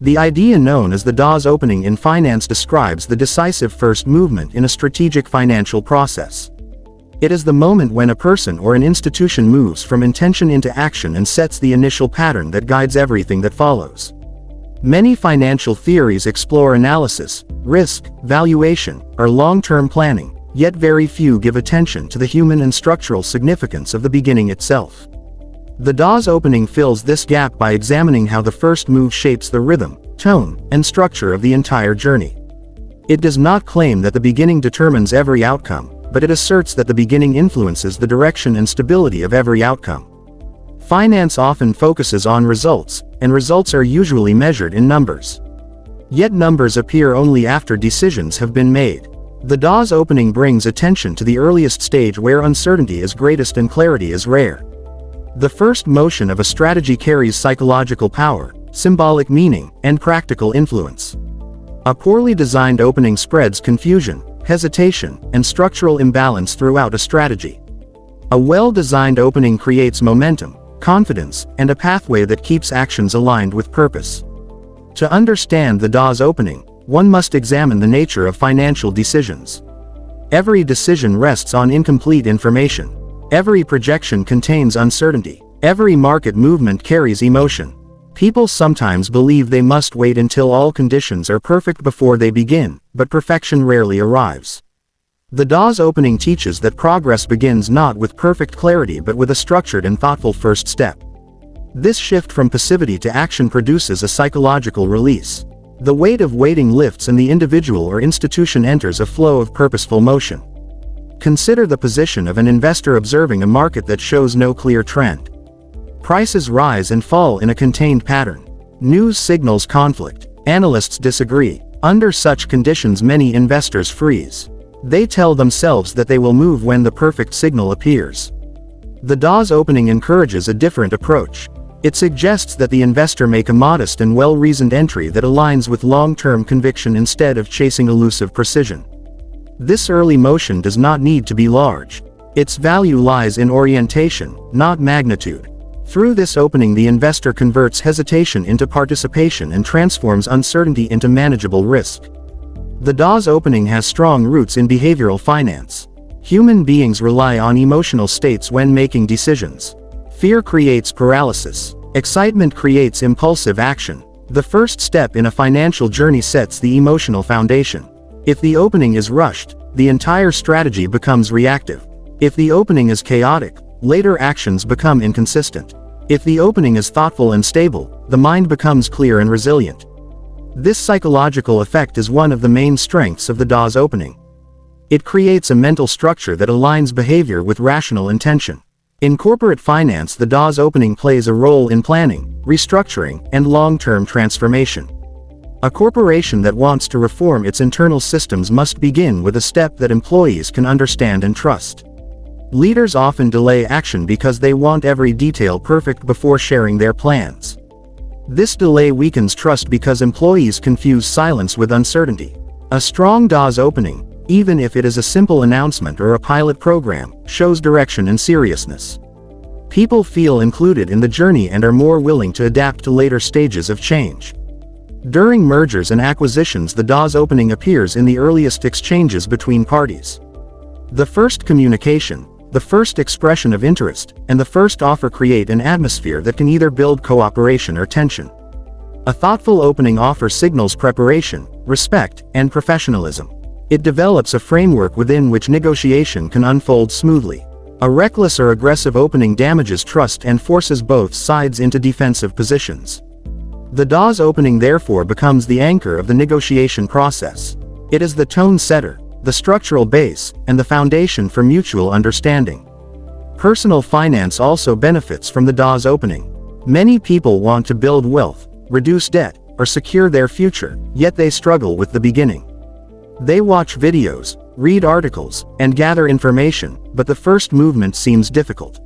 The idea known as the DAW's opening in finance describes the decisive first movement in a strategic financial process. It is the moment when a person or an institution moves from intention into action and sets the initial pattern that guides everything that follows. Many financial theories explore analysis, risk, valuation, or long-term planning, yet very few give attention to the human and structural significance of the beginning itself. The DAW's opening fills this gap by examining how the first move shapes the rhythm, tone, and structure of the entire journey. It does not claim that the beginning determines every outcome, but it asserts that the beginning influences the direction and stability of every outcome. Finance often focuses on results, and results are usually measured in numbers. Yet numbers appear only after decisions have been made. The DAW's opening brings attention to the earliest stage where uncertainty is greatest and clarity is rare. The first motion of a strategy carries psychological power, symbolic meaning, and practical influence. A poorly designed opening spreads confusion, hesitation, and structural imbalance throughout a strategy. A well-designed opening creates momentum, confidence, and a pathway that keeps actions aligned with purpose. To understand the DAW's opening, one must examine the nature of financial decisions. Every decision rests on incomplete information. Every projection contains uncertainty. Every market movement carries emotion. People sometimes believe they must wait until all conditions are perfect before they begin, but perfection rarely arrives. The DAW's opening teaches that progress begins not with perfect clarity but with a structured and thoughtful first step. This shift from passivity to action produces a psychological release. The weight of waiting lifts and the individual or institution enters a flow of purposeful motion. Consider the position of an investor observing a market that shows no clear trend. Prices rise and fall in a contained pattern. News signals conflict. Analysts disagree. Under such conditions, many investors freeze. They tell themselves that they will move when the perfect signal appears. The DAW's opening encourages a different approach. It suggests that the investor make a modest and well-reasoned entry that aligns with long-term conviction instead of chasing elusive precision. This early motion does not need to be large. Its value lies in orientation, not magnitude. Through this opening, the investor converts hesitation into participation and transforms uncertainty into manageable risk. The DAW's opening has strong roots in behavioral finance. Human beings rely on emotional states when making decisions. Fear creates paralysis. Excitement creates impulsive action. The first step in a financial journey sets the emotional foundation. If the opening is rushed, the entire strategy becomes reactive. If the opening is chaotic, later actions become inconsistent. If the opening is thoughtful and stable, the mind becomes clear and resilient. This psychological effect is one of the main strengths of the DAW's opening. It creates a mental structure that aligns behavior with rational intention. In corporate finance, the DAW's opening plays a role in planning, restructuring, and long-term transformation. A corporation that wants to reform its internal systems must begin with a step that employees can understand and trust. Leaders often delay action because they want every detail perfect before sharing their plans. This delay weakens trust because employees confuse silence with uncertainty. A strong DAW's opening, even if it is a simple announcement or a pilot program, shows direction and seriousness. People feel included in the journey and are more willing to adapt to later stages of change. During mergers and acquisitions, the DAW's opening appears in the earliest exchanges between parties. The first communication, the first expression of interest, and the first offer create an atmosphere that can either build cooperation or tension. A thoughtful opening offer signals preparation, respect, and professionalism. It develops a framework within which negotiation can unfold smoothly. A reckless or aggressive opening damages trust and forces both sides into defensive positions. The DAW's opening therefore becomes the anchor of the negotiation process. It is the tone setter, the structural base, and the foundation for mutual understanding. Personal finance also benefits from the DAW's opening. Many people want to build wealth, reduce debt, or secure their future, yet they struggle with the beginning. They watch videos, read articles, and gather information, but the first movement seems difficult.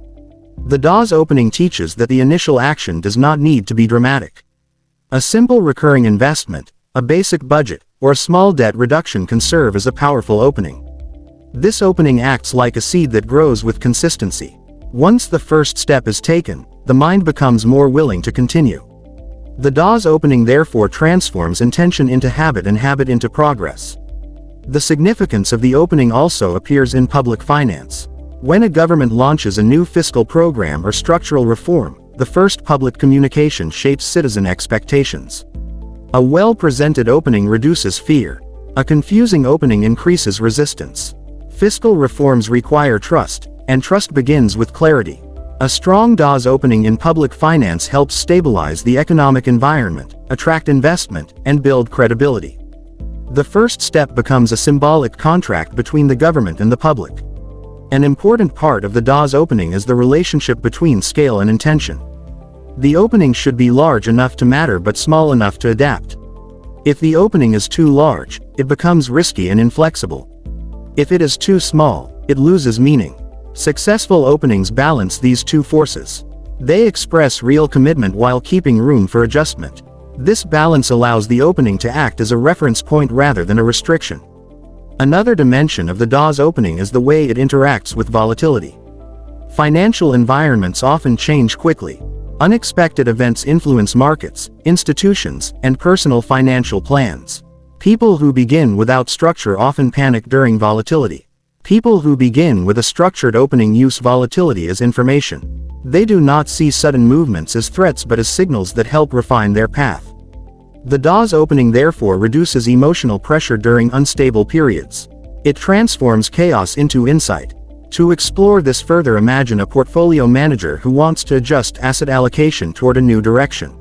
The DAW's opening teaches that the initial action does not need to be dramatic. A simple recurring investment, a basic budget, or a small debt reduction can serve as a powerful opening. This opening acts like a seed that grows with consistency. Once the first step is taken, the mind becomes more willing to continue. The DAW's opening therefore transforms intention into habit and habit into progress. The significance of the opening also appears in public finance. When a government launches a new fiscal program or structural reform, the first public communication shapes citizen expectations. A well-presented opening reduces fear. A confusing opening increases resistance. Fiscal reforms require trust, and trust begins with clarity. A strong DAW's opening in public finance helps stabilize the economic environment, attract investment, and build credibility. The first step becomes a symbolic contract between the government and the public. An important part of the DAW's opening is the relationship between scale and intention. The opening should be large enough to matter but small enough to adapt. If the opening is too large, it becomes risky and inflexible. If it is too small, it loses meaning. Successful openings balance these two forces. They express real commitment while keeping room for adjustment. This balance allows the opening to act as a reference point rather than a restriction. Another dimension of the DAW's opening is the way it interacts with volatility. Financial environments often change quickly. Unexpected events influence markets, institutions, and personal financial plans. People who begin without structure often panic during volatility. People who begin with a structured opening use volatility as information. They do not see sudden movements as threats but as signals that help refine their path. The DAW's opening therefore reduces emotional pressure during unstable periods. It transforms chaos into insight. To explore this further, imagine a portfolio manager who wants to adjust asset allocation toward a new direction.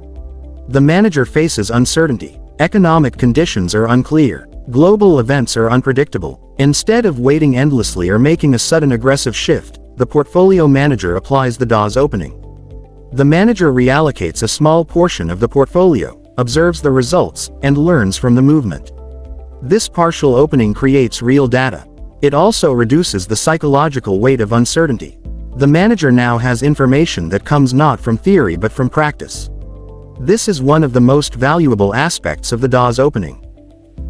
The manager faces uncertainty. Economic conditions are unclear. Global events are unpredictable. Instead of waiting endlessly or making a sudden aggressive shift, the portfolio manager applies the DAW's opening. The manager reallocates a small portion of the portfolio, observes the results, and learns from the movement. This partial opening creates real data. It also reduces the psychological weight of uncertainty. The manager now has information that comes not from theory but from practice. This is one of the most valuable aspects of the DAW's opening.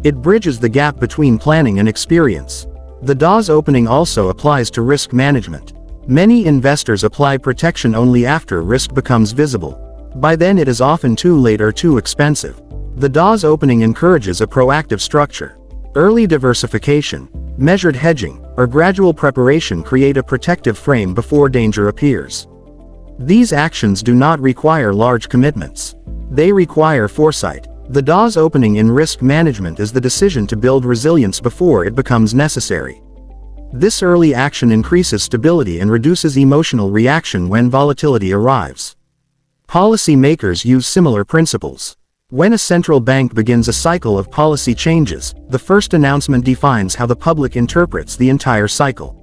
It bridges the gap between planning and experience. The DAW's opening also applies to risk management. Many investors apply protection only after risk becomes visible. By then it is often too late or too expensive. The DAW's opening encourages a proactive structure. Early diversification, measured hedging, or gradual preparation create a protective frame before danger appears. These actions do not require large commitments. They require foresight. The DAW's opening in risk management is the decision to build resilience before it becomes necessary. This early action increases stability and reduces emotional reaction when volatility arrives. Policy makers use similar principles. When a central bank begins a cycle of policy changes, the first announcement defines how the public interprets the entire cycle.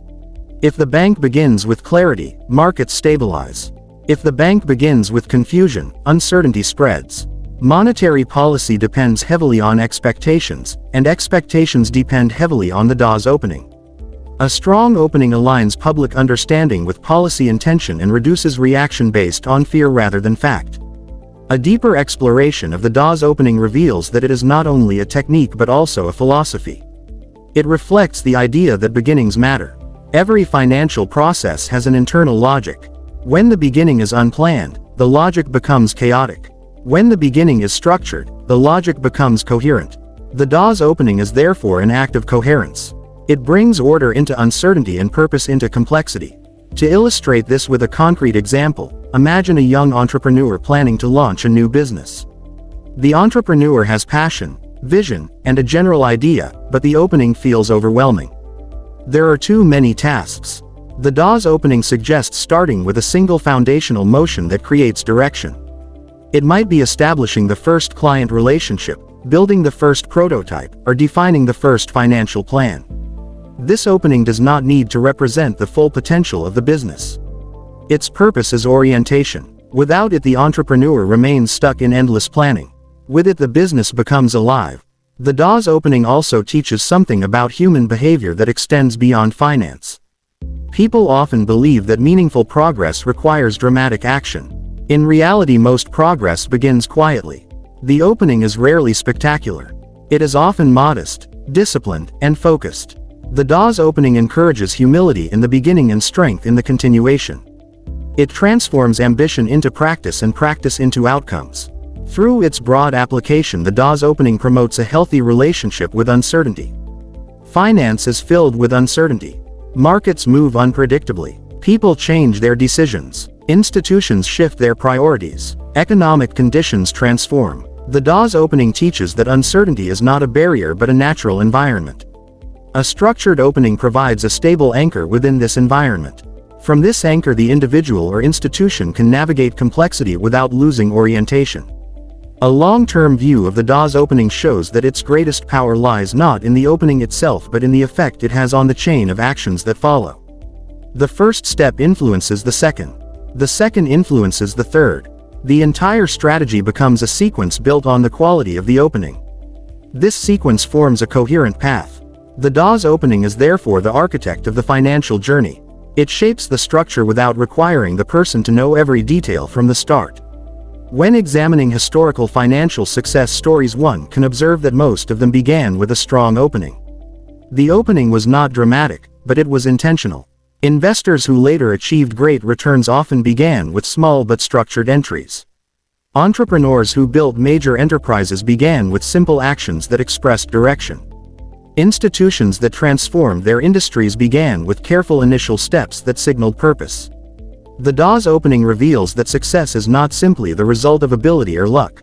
If the bank begins with clarity, markets stabilize. If the bank begins with confusion, uncertainty spreads. Monetary policy depends heavily on expectations, and expectations depend heavily on the DAW's opening. A strong opening aligns public understanding with policy intention and reduces reaction based on fear rather than fact. A deeper exploration of the DAW's opening reveals that it is not only a technique but also a philosophy. It reflects the idea that beginnings matter. Every financial process has an internal logic. When the beginning is unplanned, the logic becomes chaotic. When the beginning is structured, the logic becomes coherent. The DAW's opening is therefore an act of coherence. It brings order into uncertainty and purpose into complexity. To illustrate this with a concrete example, imagine a young entrepreneur planning to launch a new business. The entrepreneur has passion, vision, and a general idea, but the opening feels overwhelming. There are too many tasks. The DAW's opening suggests starting with a single foundational motion that creates direction. It might be establishing the first client relationship, building the first prototype, or defining the first financial plan. This opening does not need to represent the full potential of the business. Its purpose is orientation. Without it, the entrepreneur remains stuck in endless planning. With it, the business becomes alive. The DAW's opening also teaches something about human behavior that extends beyond finance. People often believe that meaningful progress requires dramatic action. In reality, most progress begins quietly. The opening is rarely spectacular. It is often modest, disciplined, and focused. The DAW's opening encourages humility in the beginning and strength in the continuation. It transforms ambition into practice and practice into outcomes. Through its broad application, the Dawes opening promotes a healthy relationship with uncertainty. Finance is filled with uncertainty. Markets move unpredictably. People change their decisions. Institutions shift their priorities. Economic conditions transform. The Dawes opening teaches that uncertainty is not a barrier but a natural environment. A structured opening provides a stable anchor within this environment. From this anchor, the individual or institution can navigate complexity without losing orientation. A long-term view of the Dawes opening shows that its greatest power lies not in the opening itself but in the effect it has on the chain of actions that follow. The first step influences the second. The second influences the third. The entire strategy becomes a sequence built on the quality of the opening. This sequence forms a coherent path. The Dawes opening is therefore the architect of the financial journey. It shapes the structure without requiring the person to know every detail from the start. When examining historical financial success stories, one can observe that most of them began with a strong opening. The opening was not dramatic, but it was intentional. Investors who later achieved great returns often began with small but structured entries. Entrepreneurs who built major enterprises began with simple actions that expressed direction. Institutions that transformed their industries began with careful initial steps that signaled purpose. The Dawes opening reveals that success is not simply the result of ability or luck.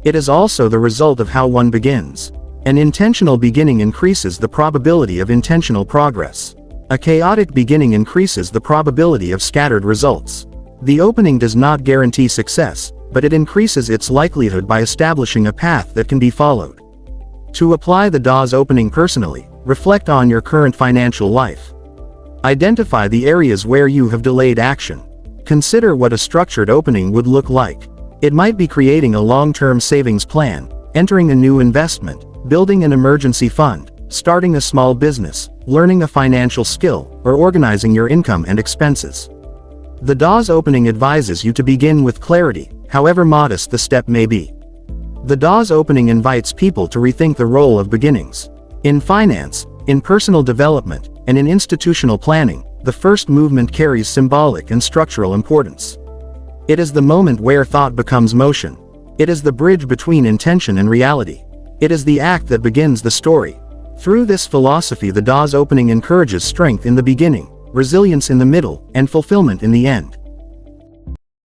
It is also the result of how one begins. An intentional beginning increases the probability of intentional progress. A chaotic beginning increases the probability of scattered results. The opening does not guarantee success, but it increases its likelihood by establishing a path that can be followed. To apply the Dawes opening personally, reflect on your current financial life. Identify the areas where you have delayed action. Consider what a structured opening would look like. It might be creating a long-term savings plan, entering a new investment, building an emergency fund, starting a small business, learning a financial skill, or organizing your income and expenses. The Dawes opening advises you to begin with clarity, however modest the step may be. The Dawes opening invites people to rethink the role of beginnings. In finance, in personal development, and in institutional planning, the first movement carries symbolic and structural importance. It is the moment where thought becomes motion. It is the bridge between intention and reality. It is the act that begins the story. Through this philosophy, the Dawes opening encourages strength in the beginning, resilience in the middle, and fulfillment in the end.